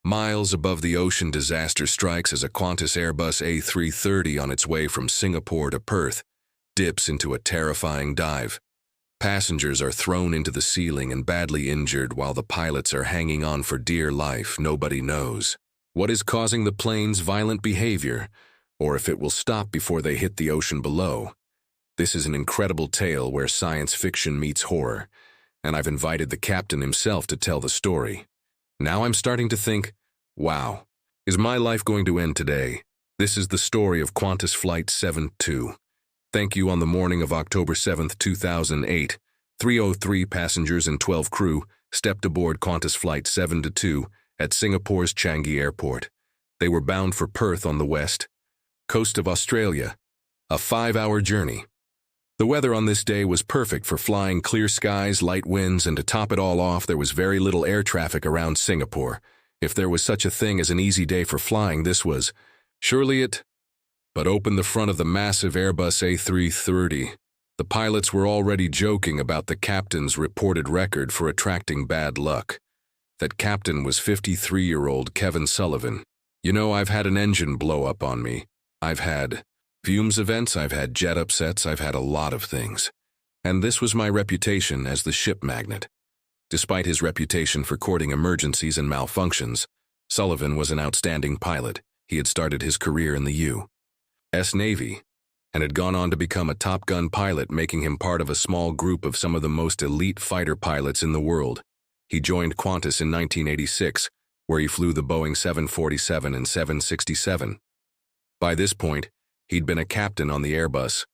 Miles above the ocean, disaster strikes as a Qantas Airbus A330 on its way from Singapore to Perth dips into a terrifying dive. Passengers are thrown into the ceiling and badly injured while the pilots are hanging on for dear life. Nobody knows what is causing the plane's violent behavior, or if it will stop before they hit the ocean below. This is an incredible tale where science fiction meets horror, and I've invited the captain himself to tell the story. Now I'm starting to think, wow, is my life going to end today? This is the story of Qantas Flight 72. Thank you. On the morning of October 7, 2008, 303 passengers and 12 crew stepped aboard Qantas Flight 72 at Singapore's Changi Airport. They were bound for Perth on the west coast of Australia, a 5-hour journey. The weather on this day was perfect for flying: clear skies, light winds, and to top it all off, there was very little air traffic around Singapore. If there was such a thing as an easy day for flying, this was surely it. But open the front of the massive Airbus A330. The pilots were already joking about the captain's reported record for attracting bad luck. That captain was 53-year-old Kevin Sullivan. You know, I've had an engine blow up on me. I've had fumes events, I've had jet upsets, I've had a lot of things. And this was my reputation as the ship magnate. Despite his reputation for courting emergencies and malfunctions, Sullivan was an outstanding pilot. He had started his career in the U.S. Navy and had gone on to become a Top Gun pilot, making him part of a small group of some of the most elite fighter pilots in the world. He joined Qantas in 1986, where he flew the Boeing 747 and 767. By this point, he'd been a captain on the Airbus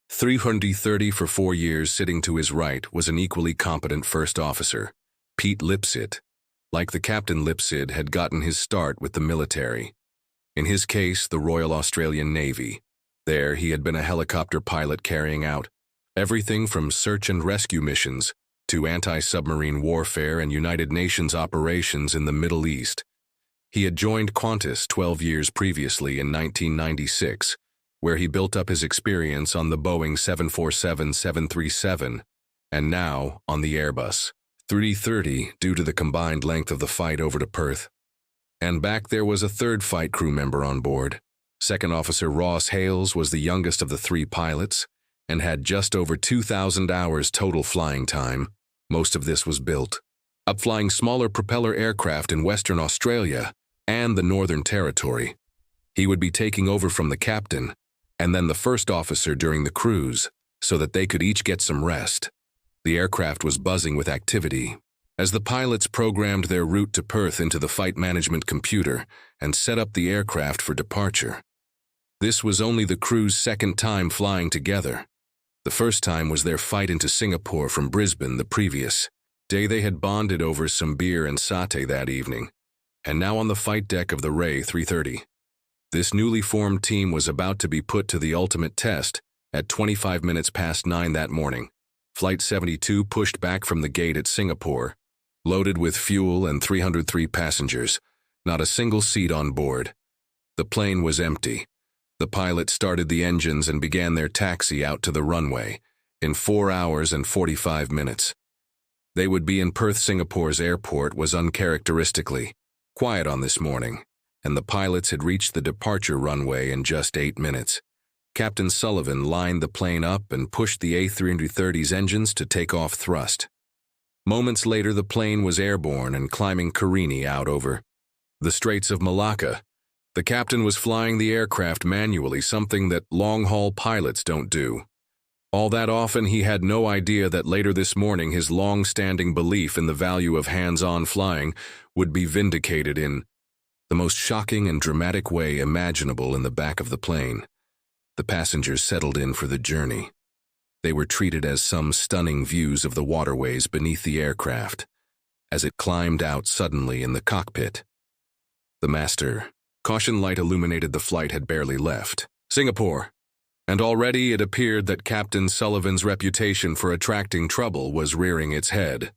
A330 for 4 years. Sitting to his right was an equally competent first officer, Pete Lipsit. Like the captain, Lipsit had gotten his start with the military. In his case, the Royal Australian Navy. There, he had been a helicopter pilot carrying out everything from search and rescue missions to anti-submarine warfare and United Nations operations in the Middle East. He had joined Qantas 12 years previously in 1996, where he built up his experience on the Boeing 747-737, and now on the Airbus A330 due to the combined length of the flight over to Perth. And back there was a third flight crew member on board. Second Officer Ross Hales was the youngest of the 3 pilots and had just over 2,000 hours total flying time. Most of this was built up flying smaller propeller aircraft in Western Australia and the Northern Territory. He would be taking over from the captain and then the first officer during the cruise so that they could each get some rest. The aircraft was buzzing with activity as the pilots programmed their route to Perth into the flight management computer and set up the aircraft for departure. This was only the crew's second time flying together. The first time was their flight into Singapore from Brisbane the previous day. They had bonded over some beer and satay that evening, and now on the flight deck of the A330. This newly formed team was about to be put to the ultimate test at 25 minutes past 9 that morning. Flight 72 pushed back from the gate at Singapore, loaded with fuel and 303 passengers, not a single seat on board. The plane was empty. The pilots started the engines and began their taxi out to the runway in 4 hours and 45 minutes. They would be in Perth. Singapore's airport was uncharacteristically quiet on this morning, and the pilots had reached the departure runway in just 8 minutes. Captain Sullivan lined the plane up and pushed the A330's engines to take off thrust. Moments later, the plane was airborne and climbing Carini out over the Straits of Malacca. The captain was flying the aircraft manually, something that long-haul pilots don't do. All that often. He had no idea that later this morning his long-standing belief in the value of hands-on flying would be vindicated in the most shocking and dramatic way imaginable. In the back of the plane, the passengers settled in for the journey. They were treated as some stunning views of the waterways beneath the aircraft as it climbed out suddenly in the cockpit. The master caution light illuminated the flight had barely left Singapore, and already it appeared that Captain Sullivan's reputation for attracting trouble was rearing its head.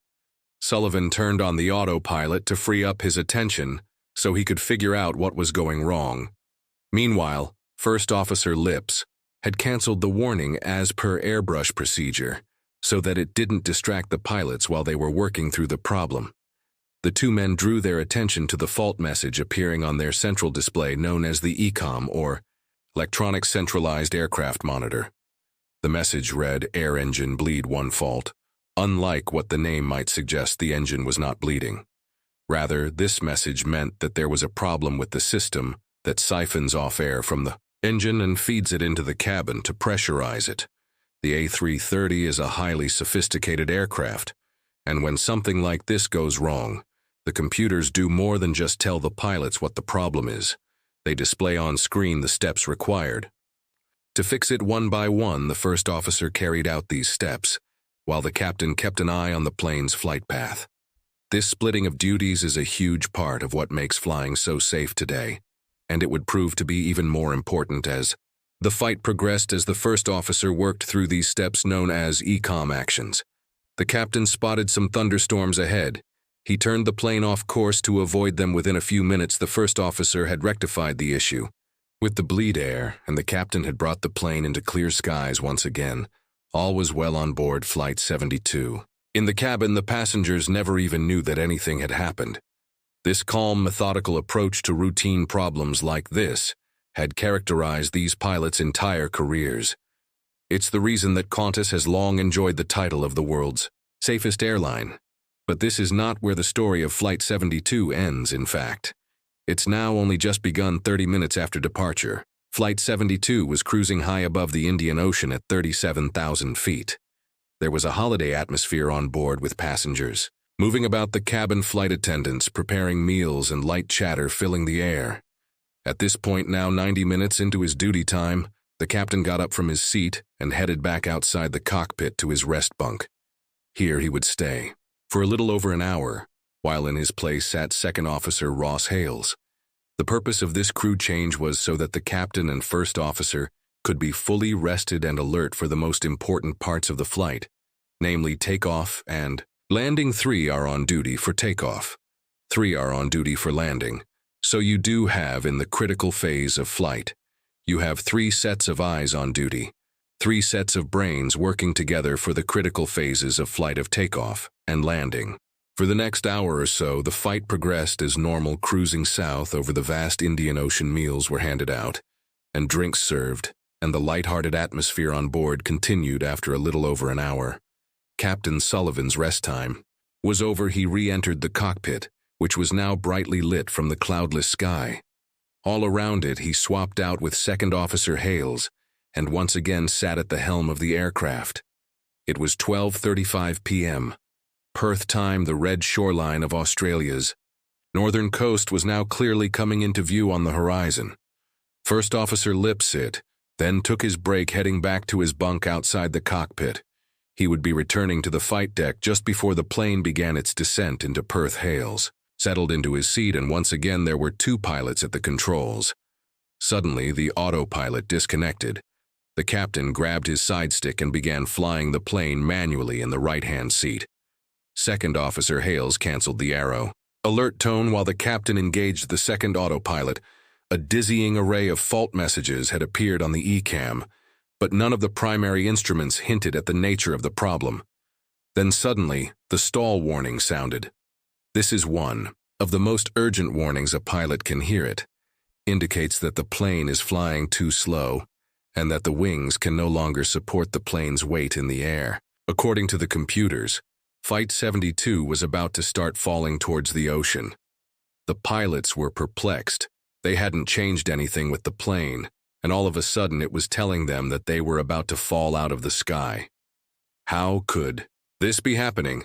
Sullivan turned on the autopilot to free up his attention so he could figure out what was going wrong. Meanwhile, First Officer Lips had canceled the warning as per airbrush procedure so that it didn't distract the pilots while they were working through the problem. The two men drew their attention to the fault message appearing on their central display known as the ECOM, or Electronic Centralized Aircraft Monitor. The message read, "Air engine bleed 1 fault." Unlike what the name might suggest, the engine was not bleeding. Rather, this message meant that there was a problem with the system that siphons off air from the engine and feeds it into the cabin to pressurize it. The A330 is a highly sophisticated aircraft, and when something like this goes wrong, the computers do more than just tell the pilots what the problem is. They display on screen the steps required. To fix it one by one, the first officer carried out these steps, while the captain kept an eye on the plane's flight path. This splitting of duties is a huge part of what makes flying so safe today, and it would prove to be even more important as the fight progressed. As the first officer worked through these steps known as ECOM actions, the captain spotted some thunderstorms ahead. He turned the plane off course to avoid them. Within a few minutes, the first officer had rectified the issue with the bleed air, and the captain had brought the plane into clear skies once again. All was well on board Flight 72. In the cabin, the passengers never even knew that anything had happened. This calm, methodical approach to routine problems like this had characterized these pilots' entire careers. It's the reason that Qantas has long enjoyed the title of the world's safest airline. But this is not where the story of Flight 72 ends, in fact. It's now only just begun. 30 minutes after departure, Flight 72 was cruising high above the Indian Ocean at 37,000 feet. There was a holiday atmosphere on board, with passengers moving about the cabin, flight attendants preparing meals, and light chatter filling the air. At this point, now 90 minutes into his duty time, the captain got up from his seat and headed back outside the cockpit to his rest bunk. Here he would stay for a little over an hour, while in his place sat Second Officer Ross Hales. The purpose of this crew change was so that the captain and first officer could be fully rested and alert for the most important parts of the flight, namely takeoff and landing. 3 are on duty for takeoff. 3 are on duty for landing. So you do have, in the critical phase of flight, you have 3 sets of eyes on duty, 3 sets of brains working together for the critical phases of flight of takeoff and landing. For the next hour or so, the fight progressed as normal, cruising south over the vast Indian Ocean. Meals were handed out and drinks served, and the light-hearted atmosphere on board continued. After a little over an hour, Captain Sullivan's rest time was over. He re-entered the cockpit, which was now brightly lit from the cloudless sky. All around it, he swapped out with Second Officer Hales and once again sat at the helm of the aircraft. It was 12:35 p.m. Perth time. The red shoreline of Australia's northern coast was now clearly coming into view on the horizon. First Officer Lipsit then took his break, heading back to his bunk outside the cockpit. He would be returning to the fight deck just before the plane began its descent into Perth. Hales settled into his seat, and once again there were 2 pilots at the controls. Suddenly, the autopilot disconnected. The captain grabbed his side stick and began flying the plane manually in the right-hand seat. Second Officer Hales canceled the arrow alert tone while the captain engaged the second autopilot. A dizzying array of fault messages had appeared on the ECAM, but none of the primary instruments hinted at the nature of the problem. Then suddenly, the stall warning sounded. This is one of the most urgent warnings a pilot can hear. It indicates that the plane is flying too slow and that the wings can no longer support the plane's weight in the air. According to the computers, Flight 72 was about to start falling towards the ocean. The pilots were perplexed. They hadn't changed anything with the plane, and all of a sudden it was telling them that they were about to fall out of the sky. How could this be happening?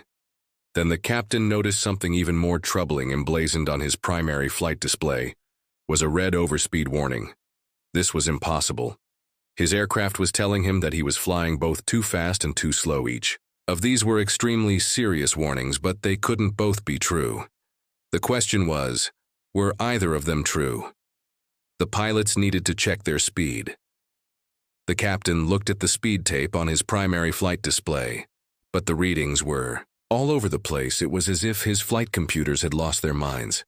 Then the captain noticed something even more troubling. Emblazoned on his primary flight display was a red overspeed warning. This was impossible. His aircraft was telling him that he was flying both too fast and too slow. Each of these were extremely serious warnings, but they couldn't both be true. The question was, were either of them true? The pilots needed to check their speed. The captain looked at the speed tape on his primary flight display, but the readings were all over the place. It was as if his flight computers had lost their minds.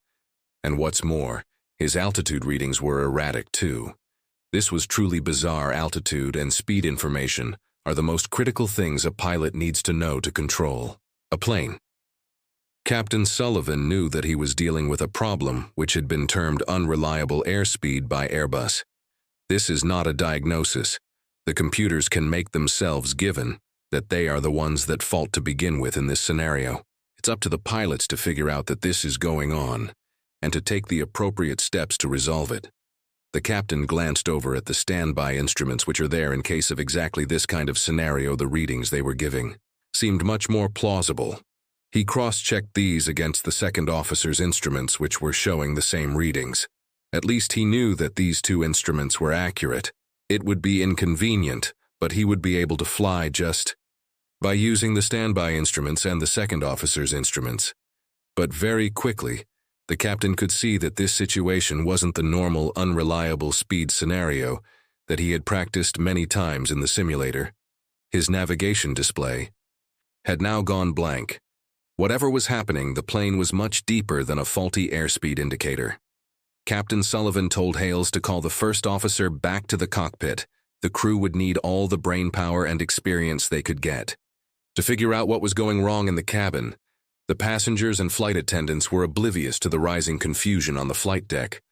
And what's more, his altitude readings were erratic too. This was truly bizarre. Altitude and speed information are the most critical things a pilot needs to know to control a plane. Captain Sullivan knew that he was dealing with a problem which had been termed unreliable airspeed by Airbus. This is not a diagnosis. The computers can make themselves given that they are the ones that fault to begin with in this scenario. It's up to the pilots to figure out that this is going on and to take the appropriate steps to resolve it. The captain glanced over at the standby instruments which are there in case of exactly this kind of scenario. The readings they were giving seemed much more plausible. He cross-checked these against the second officer's instruments which were showing the same readings. At least he knew that these two instruments were accurate. It would be inconvenient, but he would be able to fly just by using the standby instruments and the second officer's instruments. But very quickly, the captain could see that this situation wasn't the normal, unreliable speed scenario that he had practiced many times in the simulator. His navigation display had now gone blank. Whatever was happening, the plane was much deeper than a faulty airspeed indicator. Captain Sullivan told Hales to call the first officer back to the cockpit. The crew would need all the brainpower and experience they could get to figure out what was going wrong in the cabin. The passengers and flight attendants were oblivious to the rising confusion on the flight deck.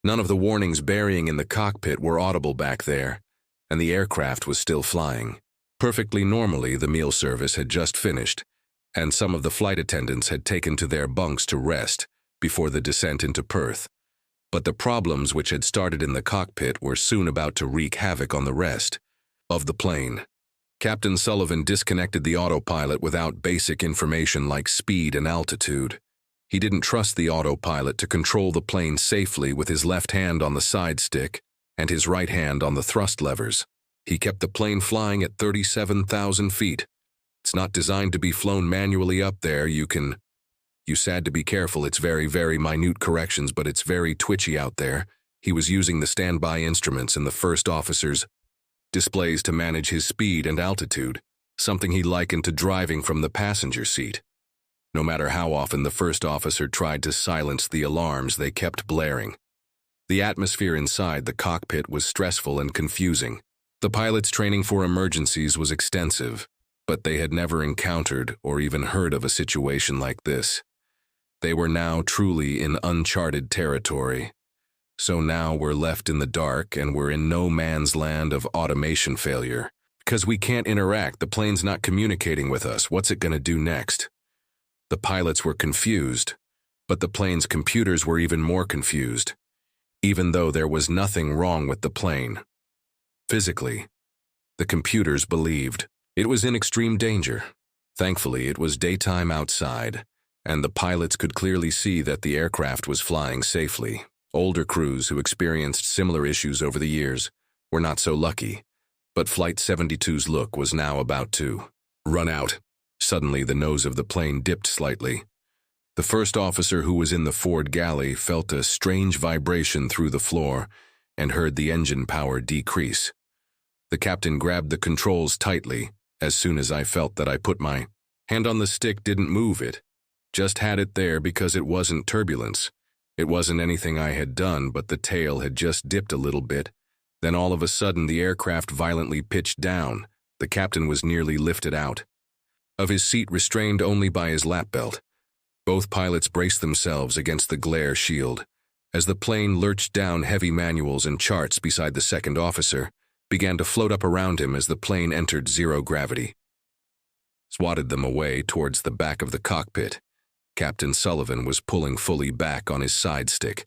None of the warnings burying in the cockpit were audible back there, and the aircraft was still flying. Perfectly normally, the meal service had just finished, and some of the flight attendants had taken to their bunks to rest before the descent into Perth. But the problems which had started in the cockpit were soon about to wreak havoc on the rest of the plane. Captain Sullivan disconnected the autopilot without basic information like speed and altitude. He didn't trust the autopilot to control the plane safely with his left hand on the side stick and his right hand on the thrust levers. He kept the plane flying at 37,000 feet. It's not designed to be flown manually up there. You had to be careful. It's very, very minute corrections, but it's very twitchy out there. He was using the standby instruments and the first officer's displays to manage his speed and altitude, something he likened to driving from the passenger seat. No matter how often the first officer tried to silence the alarms, they kept blaring. The atmosphere inside the cockpit was stressful and confusing. The pilots' training for emergencies was extensive, but they had never encountered or even heard of a situation like this. They were now truly in uncharted territory. So now we're left in the dark and we're in no man's land of automation failure. Because we can't interact, the plane's not communicating with us. What's it going to do next? The pilots were confused, but the plane's computers were even more confused, even though there was nothing wrong with the plane. Physically, the computers believed it was in extreme danger. Thankfully, it was daytime outside, and the pilots could clearly see that the aircraft was flying safely. Older crews who experienced similar issues over the years were not so lucky, but Flight 72's look was now about to run out. Suddenly, the nose of the plane dipped slightly. The first officer, who was in the forward galley, felt a strange vibration through the floor and heard the engine power decrease. The captain grabbed the controls tightly. As soon as I felt that I put my hand on the stick, didn't move it, just had it there because it wasn't turbulence. It wasn't anything I had done, but the tail had just dipped a little bit. Then all of a sudden the aircraft violently pitched down. The captain was nearly lifted out of his seat, restrained only by his lap belt. Both pilots braced themselves against the glare shield. As the plane lurched down, heavy manuals and charts beside the second officer began to float up around him as the plane entered zero gravity. Swatted them away towards the back of the cockpit. Captain Sullivan was pulling fully back on his side stick,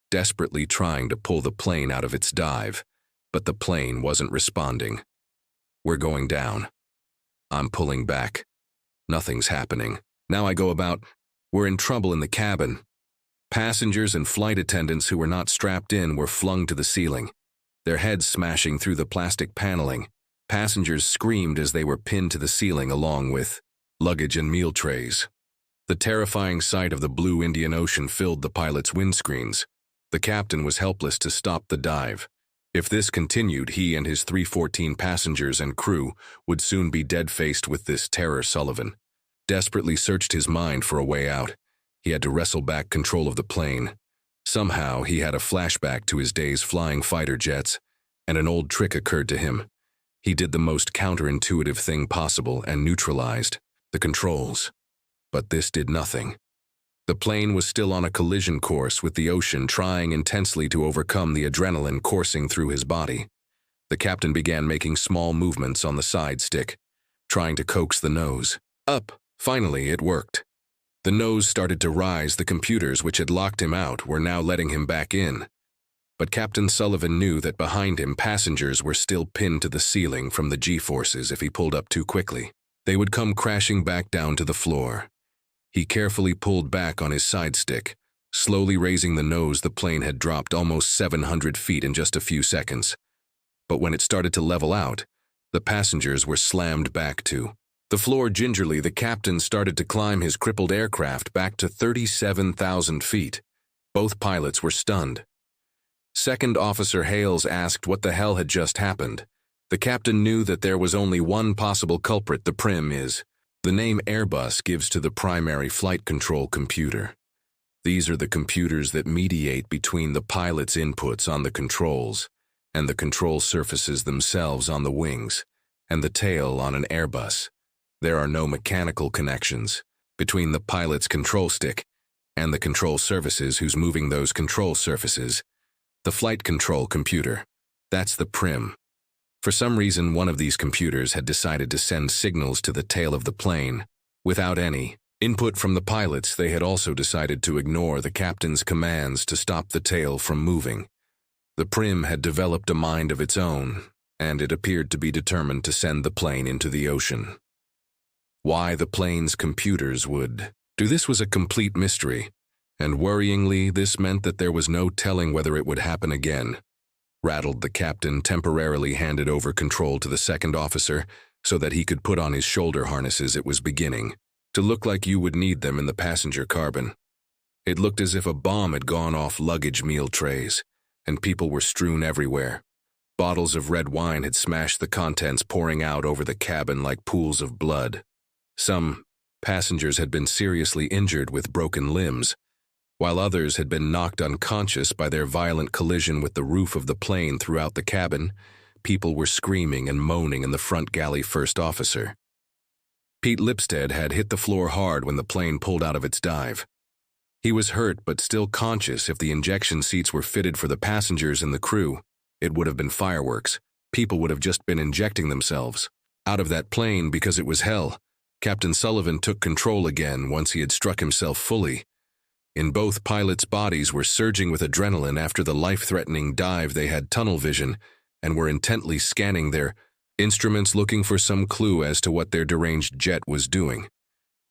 desperately trying to pull the plane out of its dive, but the plane wasn't responding. We're going down. I'm pulling back. Nothing's happening. Now I go about. We're in trouble in the cabin. Passengers and flight attendants who were not strapped in were flung to the ceiling, their heads smashing through the plastic paneling. Passengers screamed as they were pinned to the ceiling along with luggage and meal trays. The terrifying sight of the blue Indian Ocean filled the pilot's windscreens. The captain was helpless to stop the dive. If this continued, he and his 314 passengers and crew would soon be dead-faced with this terror. Sullivan desperately searched his mind for a way out. He had to wrestle back control of the plane. Somehow, he had a flashback to his days flying fighter jets, and an old trick occurred to him. He did the most counterintuitive thing possible and neutralized the controls. But this did nothing. The plane was still on a collision course with the ocean, trying intensely to overcome the adrenaline coursing through his body. The captain began making small movements on the side stick, trying to coax the nose up. Finally, it worked. The nose started to rise. The computers which had locked him out were now letting him back in. But Captain Sullivan knew that behind him passengers were still pinned to the ceiling from the G-forces. If he pulled up too quickly, they would come crashing back down to the floor. He carefully pulled back on his side stick, slowly raising the nose. The plane had dropped almost 700 feet in just a few seconds. But when it started to level out, the passengers were slammed back to the floor. Gingerly, the captain started to climb his crippled aircraft back to 37,000 feet. Both pilots were stunned. Second Officer Hales asked what the hell had just happened. The captain knew that there was only one possible culprit. The prim is the name Airbus gives to the primary flight control computer. These are the computers that mediate between the pilot's inputs on the controls and the control surfaces themselves on the wings and the tail on an Airbus. There are no mechanical connections between the pilot's control stick and the control surfaces who's moving those control surfaces. The flight control computer, that's the prim. For some reason, one of these computers had decided to send signals to the tail of the plane. Without any input from the pilots, they had also decided to ignore the captain's commands to stop the tail from moving. The prim had developed a mind of its own, and it appeared to be determined to send the plane into the ocean. Why the plane's computers would do this was a complete mystery, and worryingly, this meant that there was no telling whether it would happen again. Rattled, the captain temporarily handed over control to the second officer so that he could put on his shoulder harnesses. It was beginning to look like you would need them in the passenger cabin. It looked as if a bomb had gone off luggage meal trays, and people were strewn everywhere. Bottles of red wine had smashed, the contents pouring out over the cabin like pools of blood. Some passengers had been seriously injured with broken limbs, while others had been knocked unconscious by their violent collision with the roof of the plane. Throughout the cabin, people were screaming and moaning in the front galley. First officer Pete Lipstead had hit the floor hard when the plane pulled out of its dive. He was hurt but still conscious. If the injection seats were fitted for the passengers and the crew, it would have been fireworks. People would have just been injecting themselves out of that plane because it was hell. Captain Sullivan took control again once he had struck himself fully. In both pilots' bodies were surging with adrenaline after the life-threatening dive. They had tunnel vision and were intently scanning their instruments, looking for some clue as to what their deranged jet was doing.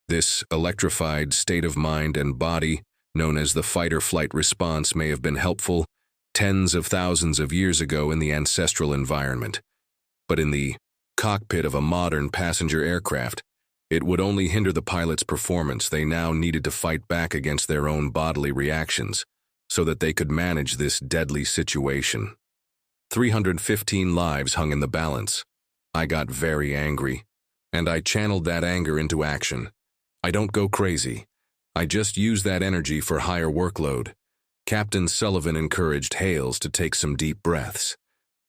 This electrified state of mind and body, known as the fight-or-flight response, may have been helpful tens of thousands of years ago in the ancestral environment. But in the cockpit of a modern passenger aircraft, it would only hinder the pilot's performance. They now needed to fight back against their own bodily reactions so that they could manage this deadly situation. 315 lives hung in the balance. I got very angry, and I channeled that anger into action. I don't go crazy. I just use that energy for higher workload. Captain Sullivan encouraged Hales to take some deep breaths.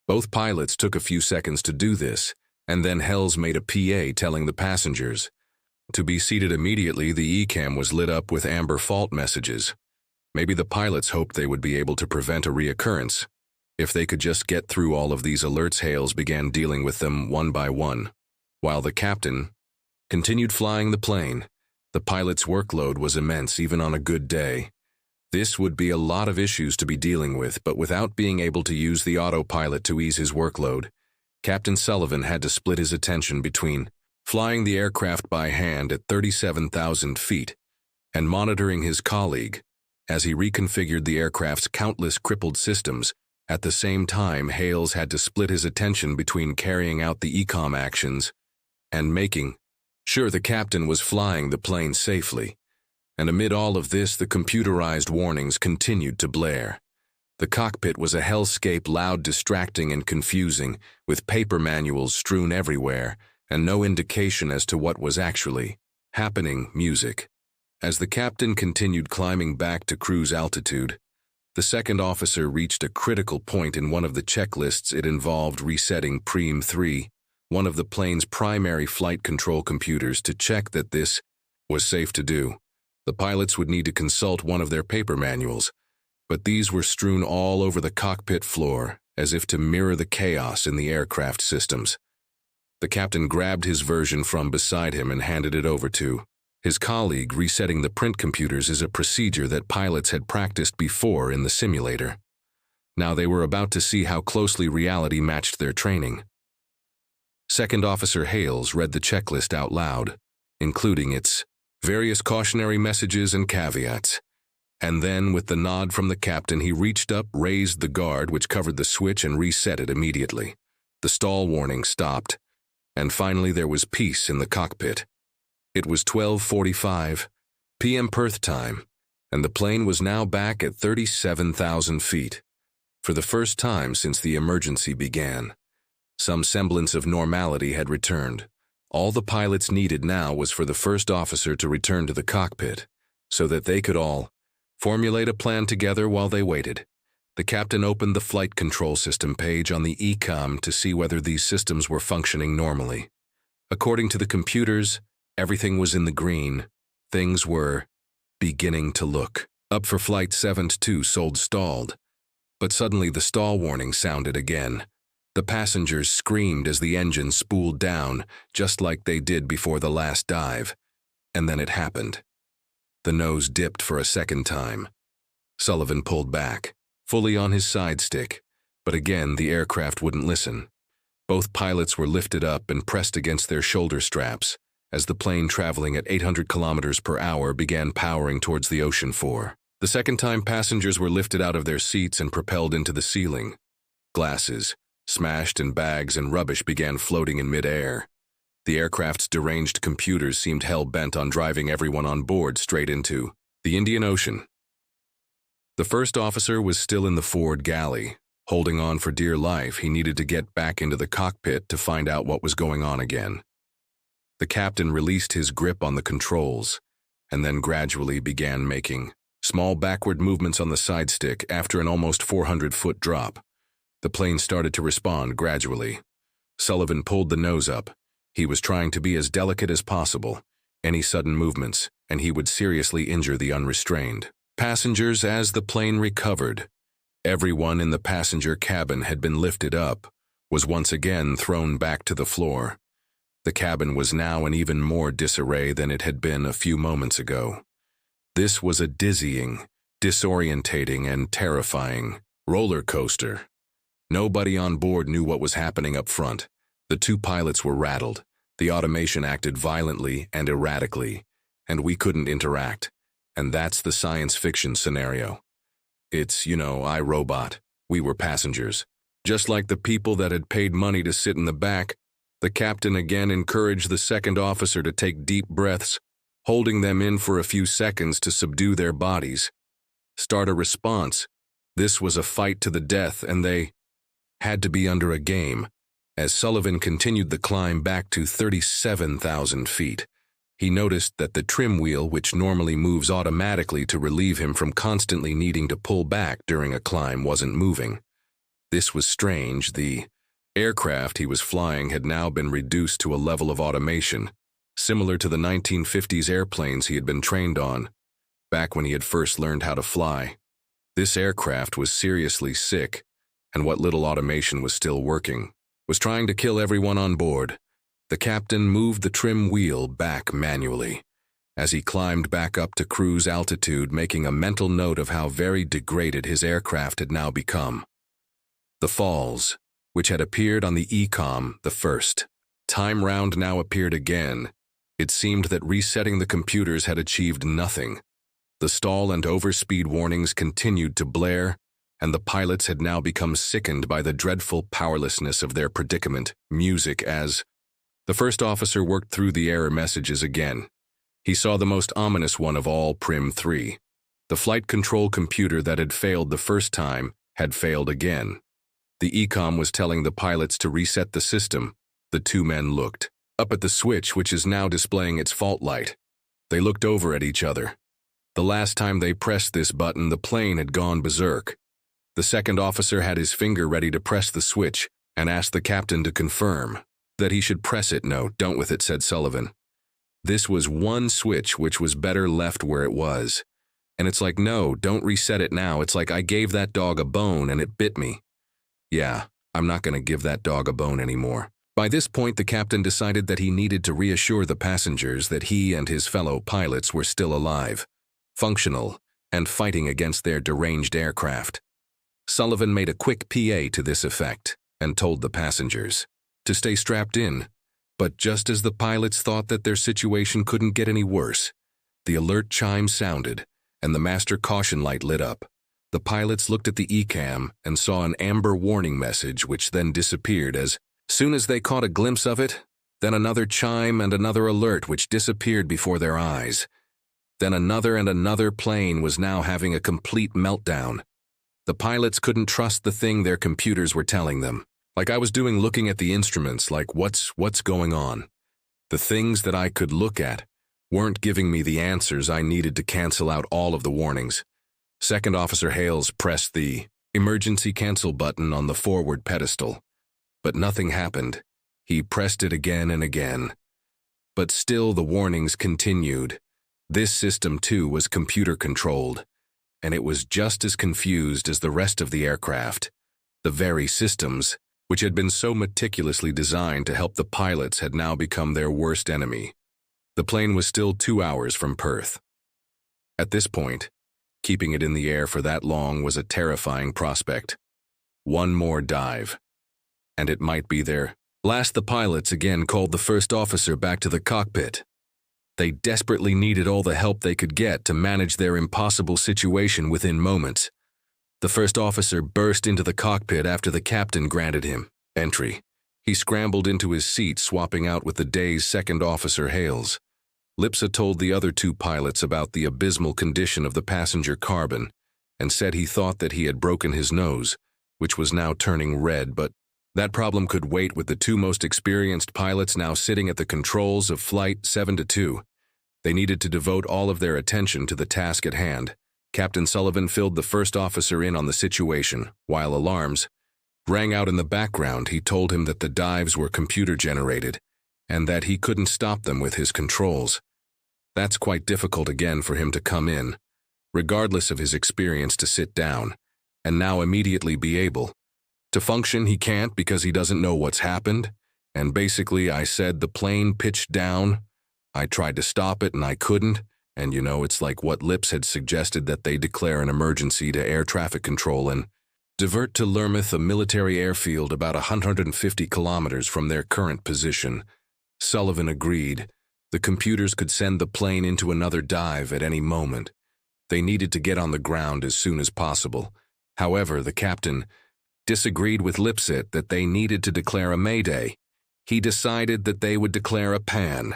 Both pilots took a few seconds to do this, and then Hales made a PA telling the passengers to be seated immediately. The ECAM was lit up with amber fault messages. Maybe the pilots hoped they would be able to prevent a reoccurrence. If they could just get through all of these alerts, Hales began dealing with them one by one. While the captain continued flying the plane, the pilot's workload was immense even on a good day. This would be a lot of issues to be dealing with, but without being able to use the autopilot to ease his workload, Captain Sullivan had to split his attention between flying the aircraft by hand at 37,000 feet and monitoring his colleague as he reconfigured the aircraft's countless crippled systems. At the same time, Hales had to split his attention between carrying out the ECOM actions and making sure the captain was flying the plane safely. And amid all of this, the computerized warnings continued to blare. The cockpit was a hellscape, loud, distracting, and confusing, with paper manuals strewn everywhere, and no indication as to what was actually happening. Music. As the captain continued climbing back to cruise altitude, the second officer reached a critical point in one of the checklists. It involved resetting Prim 3, one of the plane's primary flight control computers, to check that this was safe to do. The pilots would need to consult one of their paper manuals, but these were strewn all over the cockpit floor, as if to mirror the chaos in the aircraft systems. The captain grabbed his version from beside him and handed it over to his colleague. Resetting the print computers is a procedure that pilots had practiced before in the simulator. Now they were about to see how closely reality matched their training. Second Officer Hales read the checklist out loud, including its various cautionary messages and caveats. And then, with the nod from the captain, he reached up, raised the guard which covered the switch, and reset it immediately. The stall warning stopped, and finally there was peace in the cockpit. It was 12:45 p.m. Perth time, and the plane was now back at 37,000 feet. For the first time since the emergency began, some semblance of normality had returned. All the pilots needed now was for the first officer to return to the cockpit, so that they could all formulate a plan together while they waited. The captain opened the flight control system page on the ECOM to see whether these systems were functioning normally. According to the computers, everything was in the green. Things were beginning to look up for Flight 72 stalled. But suddenly the stall warning sounded again. The passengers screamed as the engine spooled down, just like they did before the last dive. And then it happened. The nose dipped for a second time. Sullivan pulled back, fully on his side stick, but again the aircraft wouldn't listen. Both pilots were lifted up and pressed against their shoulder straps as the plane, traveling at 800 kilometers per hour, began powering towards the ocean floor. The second time, passengers were lifted out of their seats and propelled into the ceiling. Glasses, smashed, and bags and rubbish began floating in midair. The aircraft's deranged computers seemed hell-bent on driving everyone on board straight into the Indian Ocean. The first officer was still in the forward galley. Holding on for dear life, he needed to get back into the cockpit to find out what was going on again. The captain released his grip on the controls, and then gradually began making small backward movements on the side stick. After an almost 400-foot drop, the plane started to respond gradually. Sullivan pulled the nose up. He was trying to be as delicate as possible. Any sudden movements, and he would seriously injure the unrestrained passengers. As the plane recovered, everyone in the passenger cabin had been lifted up, was once again thrown back to the floor. The cabin was now in even more disarray than it had been a few moments ago. This was a dizzying, disorientating, and terrifying roller coaster. Nobody on board knew what was happening up front. The two pilots were rattled. The automation acted violently and erratically, and we couldn't interact. And that's the science fiction scenario. It's, iRobot. We were passengers. Just like the people that had paid money to sit in the back, the captain again encouraged the second officer to take deep breaths, holding them in for a few seconds to subdue their bodies. Start a response. This was a fight to the death, and they had to be under a game. As Sullivan continued the climb back to 37,000 feet, he noticed that the trim wheel, which normally moves automatically to relieve him from constantly needing to pull back during a climb, wasn't moving. This was strange. The aircraft he was flying had now been reduced to a level of automation, similar to the 1950s airplanes he had been trained on, back when he had first learned how to fly. This aircraft was seriously sick, and what little automation was still working was trying to kill everyone on board. The captain moved the trim wheel back manually as he climbed back up to cruise altitude, making a mental note of how very degraded his aircraft had now become. The falls, which had appeared on the ECOM the first time round, now appeared again. It seemed that resetting the computers had achieved nothing. The stall and overspeed warnings continued to blare, and the pilots had now become sickened by the dreadful powerlessness of their predicament. Music as the first officer worked through the error messages again. He saw the most ominous one of all, Prim 3. The flight control computer that had failed the first time had failed again. The ECOM was telling the pilots to reset the system. The two men looked up at the switch, which is now displaying its fault light. They looked over at each other. The last time they pressed this button, the plane had gone berserk. The second officer had his finger ready to press the switch and asked the captain to confirm that he should press it. "No, don't with it," said Sullivan. This was one switch which was better left where it was. And it's like, no, don't reset it now. It's like I gave that dog a bone and it bit me. Yeah, I'm not going to give that dog a bone anymore. By this point, the captain decided that he needed to reassure the passengers that he and his fellow pilots were still alive, functional, and fighting against their deranged aircraft. Sullivan made a quick PA to this effect and told the passengers to stay strapped in. But just as the pilots thought that their situation couldn't get any worse, the alert chime sounded and the master caution light lit up. The pilots looked at the ECAM and saw an amber warning message which then disappeared as soon as they caught a glimpse of it. Then another chime and another alert which disappeared before their eyes. Then another and another plane was now having a complete meltdown. The pilots couldn't trust the thing their computers were telling them. Like I was doing looking at the instruments, like what's going on? The things that I could look at weren't giving me the answers I needed to cancel out all of the warnings. Second Officer Hales pressed the emergency cancel button on the forward pedestal. But nothing happened. He pressed it again and again. But still the warnings continued. This system too was computer controlled, and it was just as confused as the rest of the aircraft. The very systems, which had been so meticulously designed to help the pilots, had now become their worst enemy. The plane was still 2 hours from Perth. At this point, keeping it in the air for that long was a terrifying prospect. One more dive, and it might be their last. The pilots again called the first officer back to the cockpit. They desperately needed all the help they could get to manage their impossible situation within moments. The first officer burst into the cockpit after the captain granted him entry. He scrambled into his seat, swapping out with the day's second officer Hales. Lipsa told the other two pilots about the abysmal condition of the passenger cabin and said he thought that he had broken his nose, which was now turning red, but that problem could wait with the two most experienced pilots now sitting at the controls of Flight 722. They needed to devote all of their attention to the task at hand. Captain Sullivan filled the first officer in on the situation. While alarms rang out in the background, he told him that the dives were computer-generated and that he couldn't stop them with his controls. That's quite difficult again for him to come in, regardless of his experience, to sit down, and now immediately be able to function. He can't because he doesn't know what's happened, and basically I said the plane pitched down. I tried to stop it and I couldn't, and you know, it's like what Lips had suggested, that they declare an emergency to air traffic control and divert to Lermouth, a military airfield about 150 kilometers from their current position. Sullivan agreed. The computers could send the plane into another dive at any moment. They needed to get on the ground as soon as possible. However, the captain disagreed with Lipset that they needed to declare a mayday. He decided that they would declare a PAN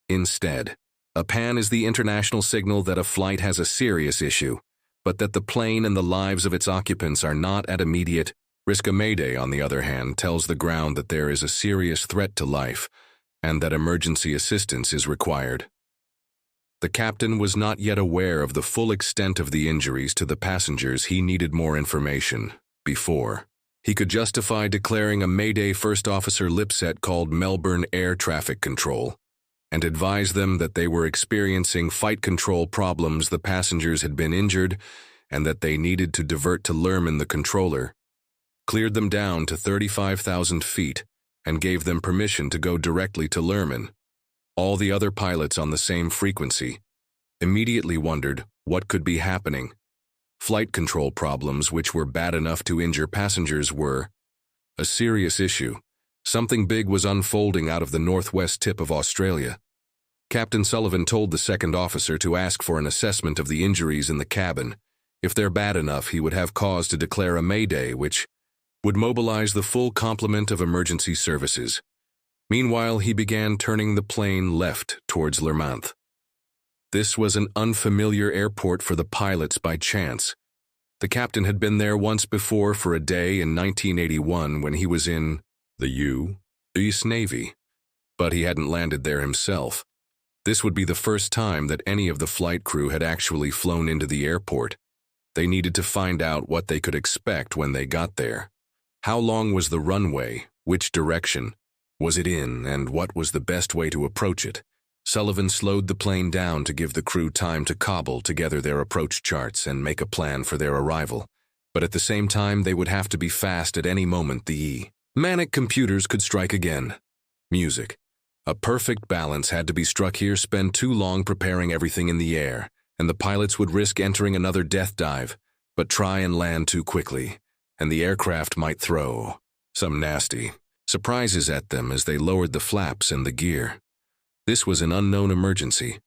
instead. A PAN is the international signal that a flight has a serious issue, but that the plane and the lives of its occupants are not at immediate risk. A mayday, on the other hand, tells the ground that there is a serious threat to life and that emergency assistance is required. The captain was not yet aware of the full extent of the injuries to the passengers. He needed more information before he could justify declaring a mayday. First Officer Lipset called Melbourne Air Traffic Control and advised them that they were experiencing flight control problems. The passengers had been injured and that they needed to divert to Lerman. The controller cleared them down to 35,000 feet and gave them permission to go directly to Lerman. All the other pilots on the same frequency immediately wondered what could be happening. Flight control problems, which were bad enough to injure passengers, were a serious issue. Something big was unfolding out of the northwest tip of Australia. Captain Sullivan told the second officer to ask for an assessment of the injuries in the cabin. If they're bad enough, he would have cause to declare a mayday, which would mobilize the full complement of emergency services. Meanwhile, he began turning the plane left towards Lermouth. This was an unfamiliar airport for the pilots by chance. The captain had been there once before for a day in 1981 when he was in the U.S. Navy, but he hadn't landed there himself. This would be the first time that any of the flight crew had actually flown into the airport. They needed to find out what they could expect when they got there. How long was the runway? Which direction was it in, and what was the best way to approach it? Sullivan slowed the plane down to give the crew time to cobble together their approach charts and make a plan for their arrival. But at the same time, they would have to be fast at any moment. The manic computers could strike again. Music. A perfect balance had to be struck here. Spend too long preparing everything in the air, and the pilots would risk entering another death dive, but try and land too quickly, and the aircraft might throw some nasty surprises at them as they lowered the flaps and the gear. This was an unknown emergency,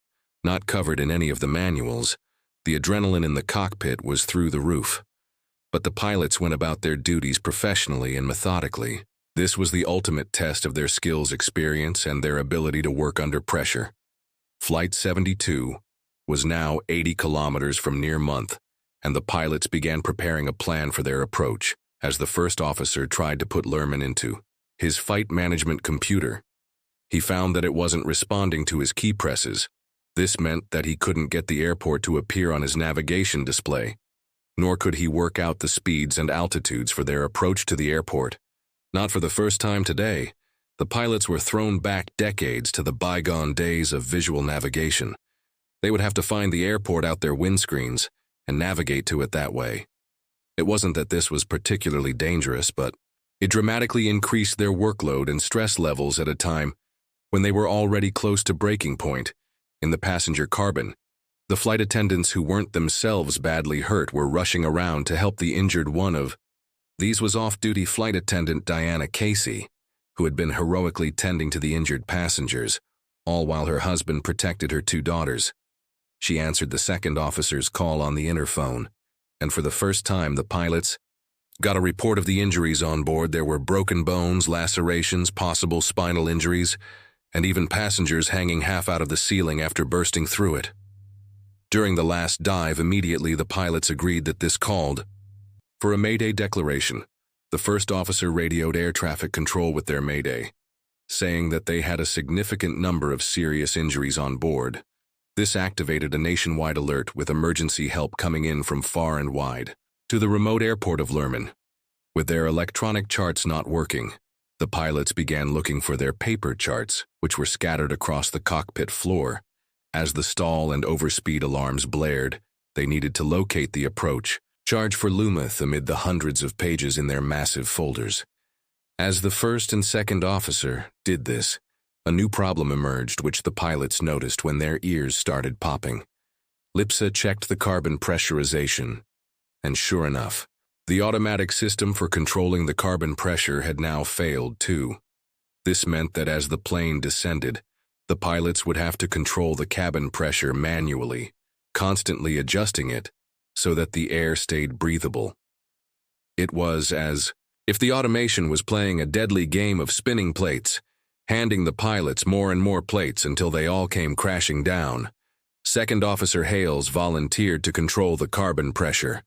not covered in any of the manuals. The adrenaline in the cockpit was through the roof. But the pilots went about their duties professionally and methodically. This was the ultimate test of their skills, experience, and their ability to work under pressure. Flight 72 was now 80 kilometers from near Month, and the pilots began preparing a plan for their approach as the first officer tried to put Lerman into his flight management computer. He found that it wasn't responding to his key presses. This meant that he couldn't get the airport to appear on his navigation display, nor could he work out the speeds and altitudes for their approach to the airport. Not for the first time today, the pilots were thrown back decades to the bygone days of visual navigation. They would have to find the airport out their windscreens and navigate to it that way. It wasn't that this was particularly dangerous, but it dramatically increased their workload and stress levels at a time when they were already close to breaking point. In the passenger cabin, the flight attendants who weren't themselves badly hurt were rushing around to help the injured. One of these was off-duty flight attendant Diana Casey, who had been heroically tending to the injured passengers, all while her husband protected her 2 daughters. She answered the second officer's call on the interphone, and for the first time the pilots got a report of the injuries on board. There were broken bones, lacerations, possible spinal injuries, and even passengers hanging half out of the ceiling after bursting through it. During the last dive, immediately the pilots agreed that this called for a Mayday declaration. The first officer radioed air traffic control with their Mayday, saying that they had a significant number of serious injuries on board. This activated a nationwide alert with emergency help coming in from far and wide. To the remote airport of Lerman, with their electronic charts not working, the pilots began looking for their paper charts, which were scattered across the cockpit floor. As the stall and overspeed alarms blared, they needed to locate the approach chart for Lumeth amid the hundreds of pages in their massive folders. As the first and second officer did this, a new problem emerged which the pilots noticed when their ears started popping. Lipsa checked the carbon pressurization, and sure enough, the automatic system for controlling the carbon pressure had now failed too. This meant that as the plane descended, the pilots would have to control the cabin pressure manually, constantly adjusting it so that the air stayed breathable. It was as if the automation was playing a deadly game of spinning plates, handing the pilots more and more plates until they all came crashing down. Second Officer Hales volunteered to control the carbon pressure,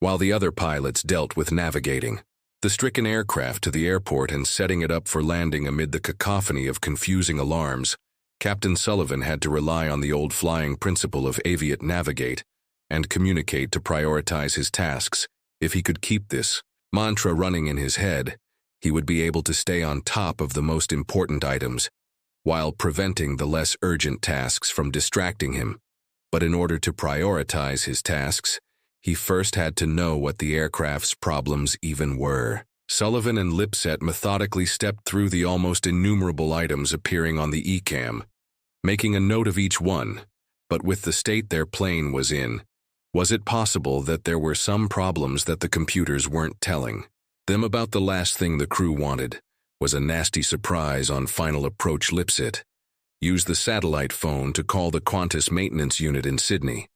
while the other pilots dealt with navigating the stricken aircraft to the airport and setting it up for landing. Amid the cacophony of confusing alarms, Captain Sullivan had to rely on the old flying principle of aviate navigate and communicate to prioritize his tasks. If he could keep this mantra running in his head, he would be able to stay on top of the most important items, while preventing the less urgent tasks from distracting him. But in order to prioritize his tasks, he first had to know what the aircraft's problems even were. Sullivan and Lipset methodically stepped through the almost innumerable items appearing on the ECAM, making a note of each one. But with the state their plane was in, was it possible that there were some problems that the computers weren't telling them about? The last thing the crew wanted was a nasty surprise on final approach. Lipset used the satellite phone to call the Qantas maintenance unit in Sydney.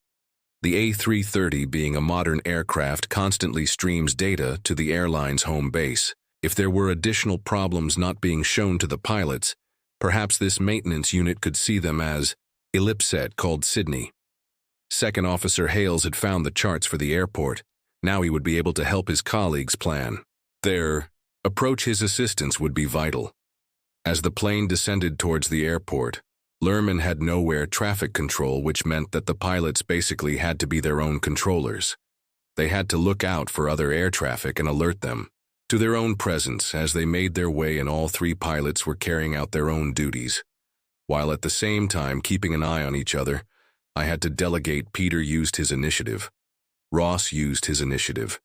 The A330, being a modern aircraft, constantly streams data to the airline's home base. If there were additional problems not being shown to the pilots, perhaps this maintenance unit could see them. As Lipset called Sydney, Second Officer Hales had found the charts for the airport. Now he would be able to help his colleagues plan their approach. His assistance would be vital. As the plane descended towards the airport, Lerman had no air traffic control, which meant that the pilots basically had to be their own controllers. They had to look out for other air traffic and alert them to their own presence as they made their way, and all 3 pilots were carrying out their own duties. while at the same time keeping an eye on each other. I had to delegate. Peter used his initiative. Ross used his initiative.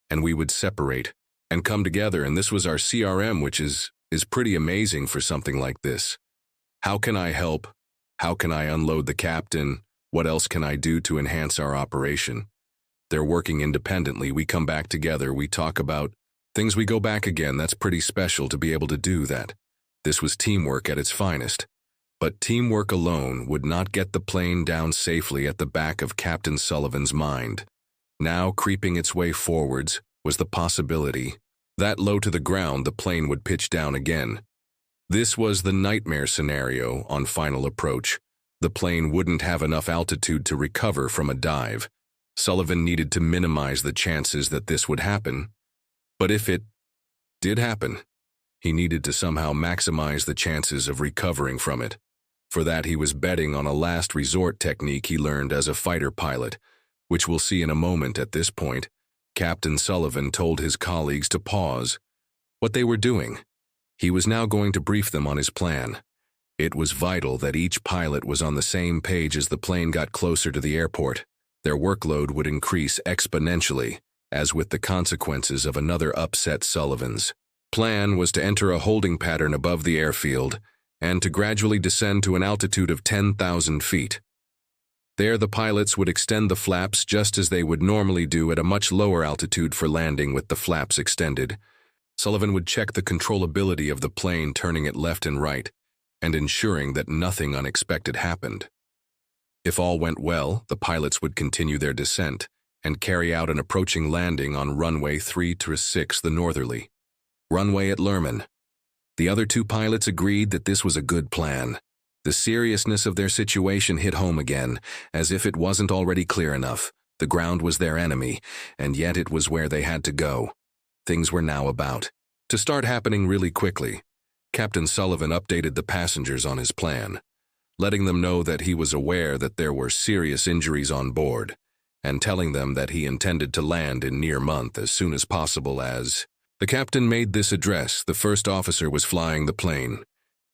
And we would separate and come together, and this was our CRM, which is pretty amazing for something like this. How can I help? How can I unload the captain? What else can I do to enhance our operation? They're working independently. We come back together. We talk about things. We go back again. That's pretty special to be able to do that. This was teamwork at its finest. But teamwork alone would not get the plane down safely. At the back of Captain Sullivan's mind, now creeping its way forwards, was the possibility that low to the ground the plane would pitch down again. This was the nightmare scenario on final approach. The plane wouldn't have enough altitude to recover from a dive. Sullivan needed to minimize the chances that this would happen. But if it did happen, he needed to somehow maximize the chances of recovering from it. For that, he was betting on a last resort technique he learned as a fighter pilot, which we'll see in a moment. At this point, Captain Sullivan told his colleagues to pause what they were doing. He was now going to brief them on his plan. It was vital that each pilot was on the same page. As the plane got closer to the airport, their workload would increase exponentially, as with the consequences of another upset. Sullivan's plan was to enter a holding pattern above the airfield and to gradually descend to an altitude of 10,000 feet. There, the pilots would extend the flaps just as they would normally do at a much lower altitude for landing with the flaps extended. Sullivan would check the controllability of the plane, turning it left and right, and ensuring that nothing unexpected happened. If all went well, the pilots would continue their descent and carry out an approaching landing on runway 36, the northerly runway at Lerman. The other two pilots agreed that this was a good plan. The seriousness of their situation hit home again, as if it wasn't already clear enough. The ground was their enemy, and yet it was where they had to go. Things were now about to start happening really quickly. Captain Sullivan updated the passengers on his plan, letting them know that he was aware that there were serious injuries on board, and telling them that he intended to land in near month as soon as possible. As the captain made this address, the first officer was flying the plane.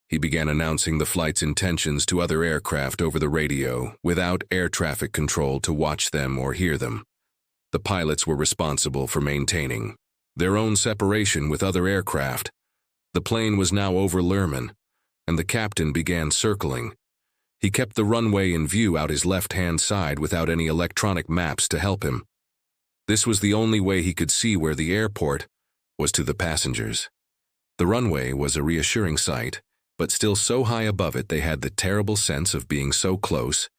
He began announcing the flight's intentions to other aircraft over the radio, without air traffic control to watch them or hear them. The pilots were responsible for maintaining their own separation with other aircraft. The plane was now over Lerman, and the captain began circling. He kept the runway in view out his left-hand side without any electronic maps to help him. This was the only way he could see where the airport was to the passengers. The runway was a reassuring sight, but still so high above it they had the terrible sense of being so close,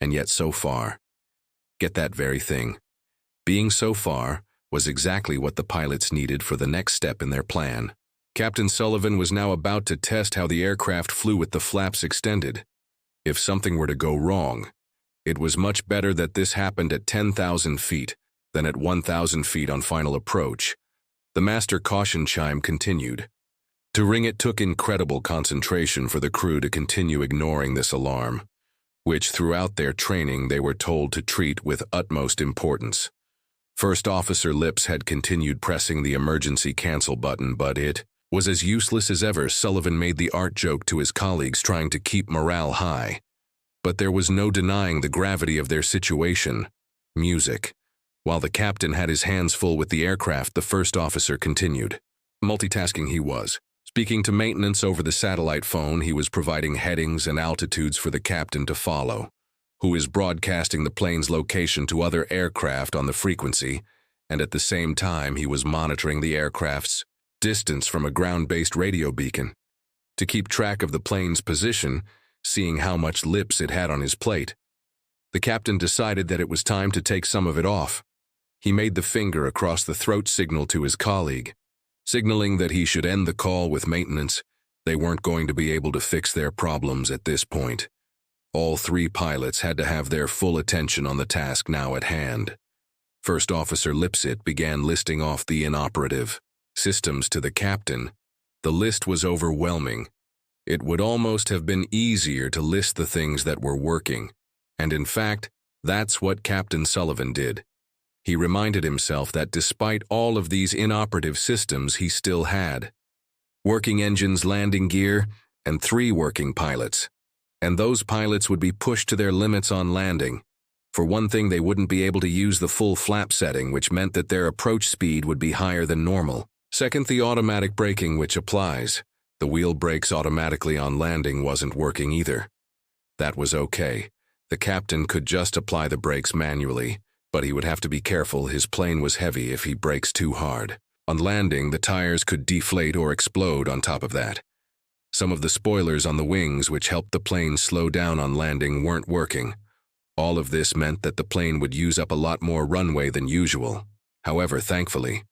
and yet so far. Get that very thing. Being so far was exactly what the pilots needed for the next step in their plan. Captain Sullivan was now about to test how the aircraft flew with the flaps extended. If something were to go wrong, it was much better that this happened at 10,000 feet than at 1,000 feet on final approach. The master caution chime continued to ring. It took incredible concentration for the crew to continue ignoring this alarm, which throughout their training they were told to treat with utmost importance. First Officer Lips had continued pressing the emergency cancel button, but it was as useless as ever. Sullivan made the art joke to his colleagues, trying to keep morale high. But there was no denying the gravity of their situation. Music. While the captain had his hands full with the aircraft, the first officer continued. Multitasking he was. Speaking to maintenance over the satellite phone, he was providing headings and altitudes for the captain to follow, who is broadcasting the plane's location to other aircraft on the frequency, and at the same time he was monitoring the aircraft's distance from a ground-based radio beacon to keep track of the plane's position, seeing how much Lips it had on his plate. The captain decided that it was time to take some of it off. He made the finger across the throat signal to his colleague, signaling that he should end the call with maintenance. They weren't going to be able to fix their problems at this point. All three pilots had to have their full attention on the task now at hand. First Officer Lipsit began listing off the inoperative systems to the captain. The list was overwhelming. It would almost have been easier to list the things that were working, and in fact, that's what Captain Sullivan did. He reminded himself that despite all of these inoperative systems, he still had working engines, landing gear, and 3 working pilots. and those pilots would be pushed to their limits on landing. For one thing, they wouldn't be able to use the full flap setting, which meant that their approach speed would be higher than normal. Second, the automatic braking which applies. The wheel brakes automatically on landing wasn't working either. That was okay. The captain could just apply the brakes manually, but he would have to be careful. His plane was heavy if he brakes too hard. On landing, the tires could deflate or explode on top of that. Some of the spoilers on the wings which helped the plane slow down on landing weren't working. All of this meant that the plane would use up a lot more runway than usual. However, thankfully,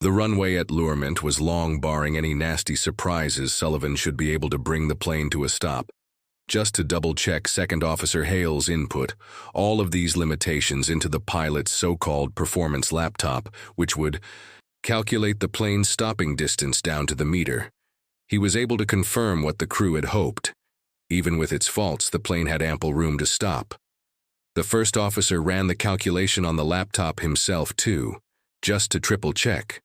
the runway at Lurement was long. Barring any nasty surprises, Sullivan should be able to bring the plane to a stop. Just to double-check Second Officer Hale's input all of these limitations into the pilot's so-called performance laptop, which would calculate the plane's stopping distance down to the meter. He was able to confirm what the crew had hoped. Even with its faults, the plane had ample room to stop. The first officer ran the calculation on the laptop himself too, just to triple-check.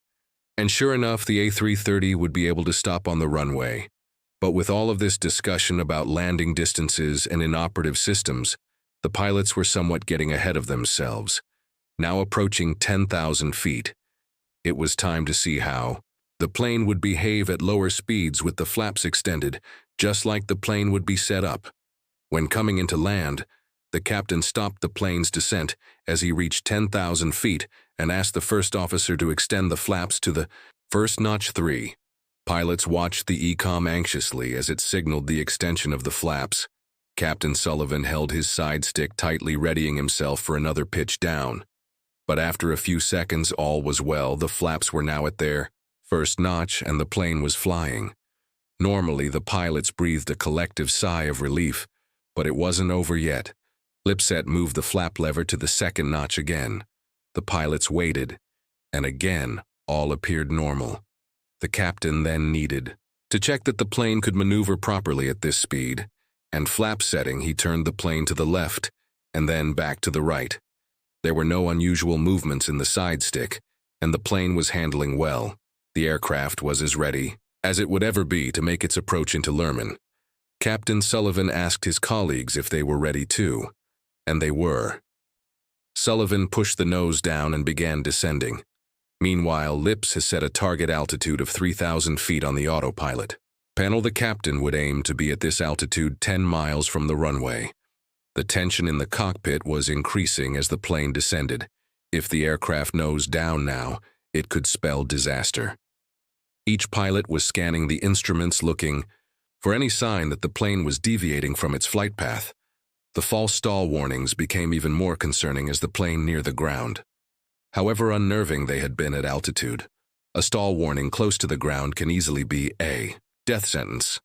And sure enough, the A330 would be able to stop on the runway. But with all of this discussion about landing distances and inoperative systems, the pilots were somewhat getting ahead of themselves. Now approaching 10,000 feet, it was time to see how the plane would behave at lower speeds with the flaps extended, just like the plane would be set up. When coming into land, the captain stopped the plane's descent as he reached 10,000 feet and asked the first officer to extend the flaps to the first notch 3. Pilots watched the ECOM anxiously as it signaled the extension of the flaps. Captain Sullivan held his side stick tightly, readying himself for another pitch down. But after a few seconds, all was well. The flaps were now at their first notch and the plane was flying. Normally, the pilots breathed a collective sigh of relief, but it wasn't over yet. Lipset moved the flap lever to the second notch again. The pilots waited, and again, all appeared normal. The captain then needed to check that the plane could maneuver properly at this speed, and flap setting, he turned the plane to the left and then back to the right. There were no unusual movements in the side stick, and the plane was handling well. The aircraft was as ready as it would ever be to make its approach into Lurmen. Captain Sullivan asked his colleagues if they were ready too, and they were. Sullivan pushed the nose down and began descending. Meanwhile, Lips has set a target altitude of 3,000 feet on the autopilot panel. The captain would aim to be at this altitude 10 miles from the runway. The tension in the cockpit was increasing as the plane descended. If the aircraft nosed down now, it could spell disaster. Each pilot was scanning the instruments, looking for any sign that the plane was deviating from its flight path. The false stall warnings became even more concerning as the plane neared the ground. However unnerving they had been at altitude, a stall warning close to the ground can easily be a death sentence.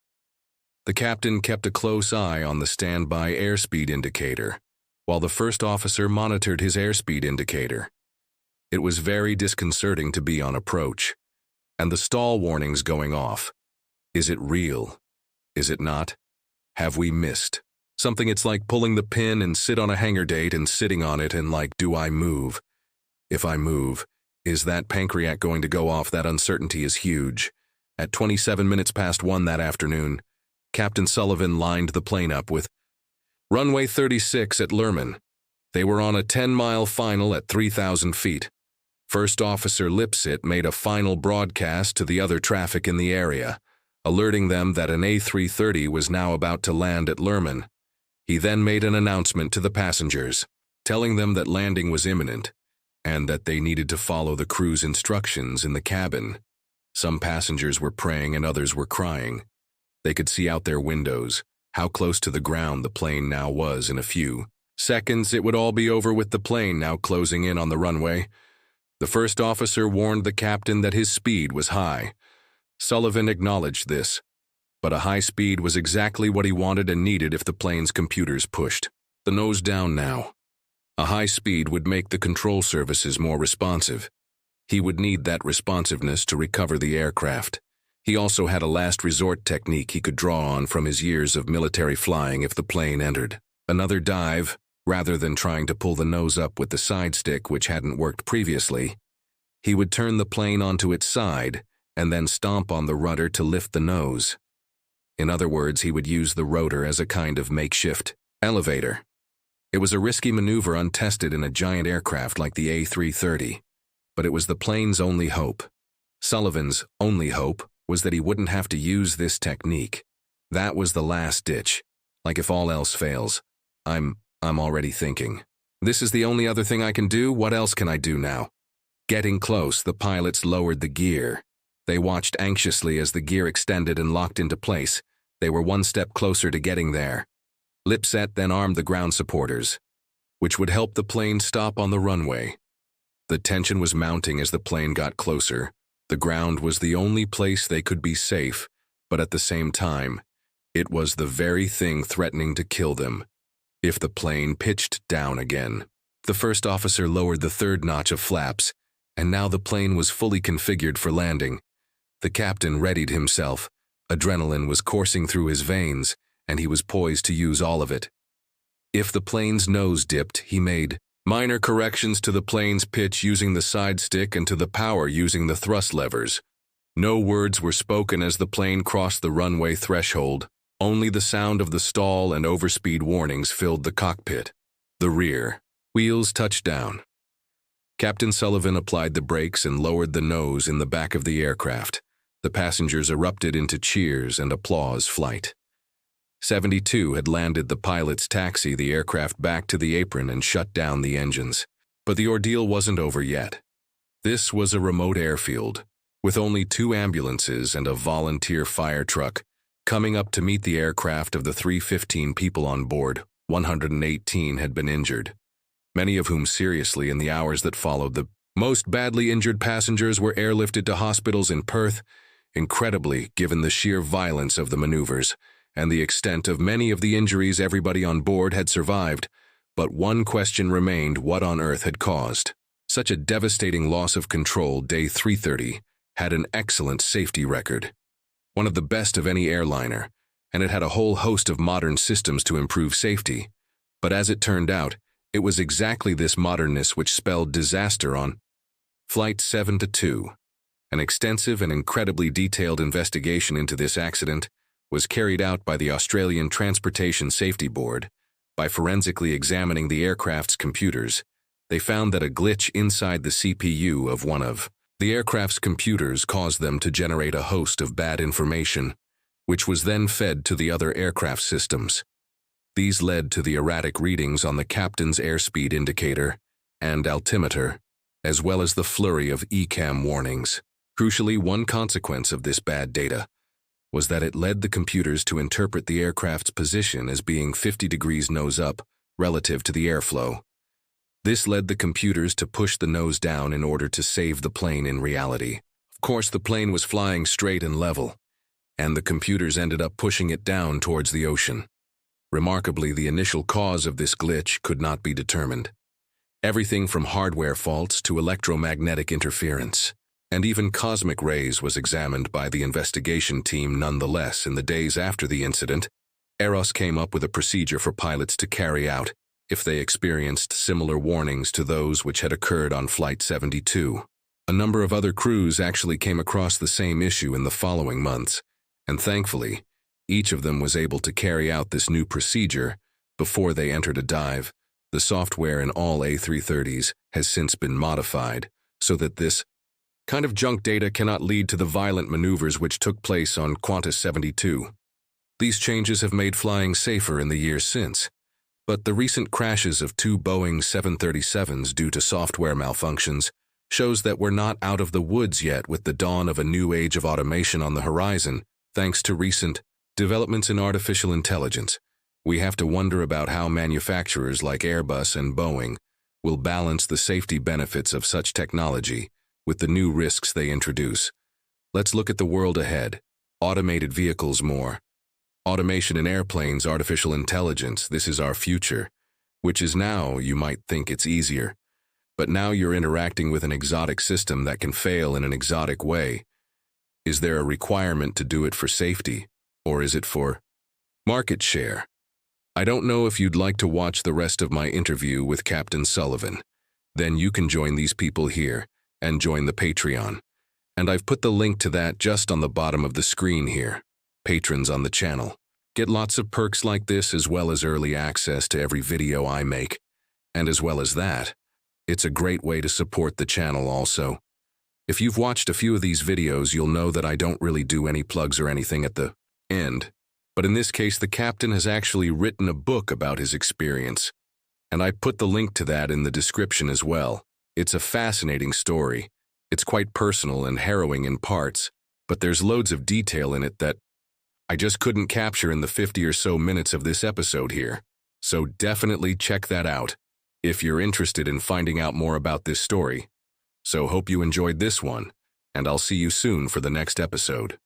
The captain kept a close eye on the standby airspeed indicator, while the first officer monitored his airspeed indicator. It was very disconcerting to be on approach, and the stall warnings going off. Is it real? Is it not? Have we missed something? It's like pulling the pin and sit on a hangar date and sitting on it and like, do I move? If I move, is that pancreas going to go off? That uncertainty is huge. At 27 minutes past 1 that afternoon, Captain Sullivan lined the plane up with runway 36 at Lurmen. They were on a 10-mile final at 3,000 feet. First Officer Lipset made a final broadcast to the other traffic in the area, alerting them that an A330 was now about to land at Lurmen. He then made an announcement to the passengers, telling them that landing was imminent, and that they needed to follow the crew's instructions in the cabin. Some passengers were praying and others were crying. They could see out their windows how close to the ground the plane now was. In a few seconds, it would all be over with the plane now closing in on the runway. The first officer warned the captain that his speed was high. Sullivan acknowledged this, but a high speed was exactly what he wanted and needed if the plane's computers pushed the nose down now. A high speed would make the control services more responsive. He would need that responsiveness to recover the aircraft. He also had a last resort technique he could draw on from his years of military flying if the plane entered another dive. Rather than trying to pull the nose up with the side stick, which hadn't worked previously, he would turn the plane onto its side and then stomp on the rudder to lift the nose. In other words, he would use the rotor as a kind of makeshift elevator. It was a risky maneuver untested in a giant aircraft like the A330, but it was the plane's only hope. Sullivan's only hope was that he wouldn't have to use this technique. That was the last ditch. Like if all else fails, I'm already thinking, this is the only other thing I can do. What else can I do now? Getting close, the pilots lowered the gear. They watched anxiously as the gear extended and locked into place. They were one step closer to getting there. Lipset then armed the ground supporters, which would help the plane stop on the runway. The tension was mounting as the plane got closer. The ground was the only place they could be safe, but at the same time, it was the very thing threatening to kill them if the plane pitched down again. The first officer lowered the third notch of flaps, and now the plane was fully configured for landing. The captain readied himself. Adrenaline was coursing through his veins, and he was poised to use all of it. If the plane's nose dipped, he made minor corrections to the plane's pitch using the side stick and to the power using the thrust levers. No words were spoken as the plane crossed the runway threshold. Only the sound of the stall and overspeed warnings filled the cockpit. The rear wheels touched down. Captain Sullivan applied the brakes and lowered the nose in the back of the aircraft. The passengers erupted into cheers and applause. Flight 72 had landed the pilot's taxi the aircraft back to the apron and shut down the engines. But the ordeal wasn't over yet. This was a remote airfield, with only 2 ambulances and a volunteer fire truck. Coming up to meet the aircraft of the 315 people on board, 118 had been injured, many of whom seriously in the hours that followed. The most badly injured passengers were airlifted to hospitals in Perth. Incredibly, given the sheer violence of the maneuvers and the extent of many of the injuries, everybody on board had survived, but one question remained: what on earth had caused such a devastating loss of control? Day 330 had an excellent safety record, one of the best of any airliner, and it had a whole host of modern systems to improve safety. But as it turned out, it was exactly this modernness which spelled disaster on Flight 72. An extensive and incredibly detailed investigation into this accident was carried out by the Australian Transportation Safety Board. By forensically examining the aircraft's computers, they found that a glitch inside the CPU of one of the aircraft's computers caused them to generate a host of bad information, which was then fed to the other aircraft systems. These led to the erratic readings on the captain's airspeed indicator and altimeter, as well as the flurry of ECAM warnings. Crucially, one consequence of this bad data was that it led the computers to interpret the aircraft's position as being 50 degrees nose up relative to the airflow. This led the computers to push the nose down in order to save the plane in reality. Of course, the plane was flying straight and level, and the computers ended up pushing it down towards the ocean. Remarkably, the initial cause of this glitch could not be determined. Everything from hardware faults to electromagnetic interference, and even cosmic rays was examined by the investigation team. Nonetheless, in the days after the incident, Airbus came up with a procedure for pilots to carry out if they experienced similar warnings to those which had occurred on Flight 72. A number of other crews actually came across the same issue in the following months, and thankfully, each of them was able to carry out this new procedure before they entered a dive. The software in all A330s has since been modified so that this kind of junk data cannot lead to the violent maneuvers which took place on Qantas 72. These changes have made flying safer in the years since, but the recent crashes of 2 Boeing 737s due to software malfunctions shows that we're not out of the woods yet. With the dawn of a new age of automation on the horizon, thanks to recent developments in artificial intelligence, we have to wonder about how manufacturers like Airbus and Boeing will balance the safety benefits of such technology with the new risks they introduce. Let's look at the world ahead. Automated vehicles more. Automation in airplanes, artificial intelligence, this is our future, which is now, you might think it's easier. But now you're interacting with an exotic system that can fail in an exotic way. Is there a requirement to do it for safety, or is it for market share? I don't know if you'd like to watch the rest of my interview with Captain Sullivan. Then you can join these people here and join the Patreon. And I've put the link to that just on the bottom of the screen here. patrons on the channel. Get lots of perks like this as well as early access to every video I make. And as well as that, it's a great way to support the channel also. If you've watched a few of these videos, you'll know that I don't really do any plugs or anything at the end. But in this case, the captain has actually written a book about his experience. And I put the link to that in the description as well. It's a fascinating story. It's quite personal and harrowing in parts, but there's loads of detail in it that I just couldn't capture in the 50 or so minutes of this episode here. So definitely check that out if you're interested in finding out more about this story. So hope you enjoyed this one, and I'll see you soon for the next episode.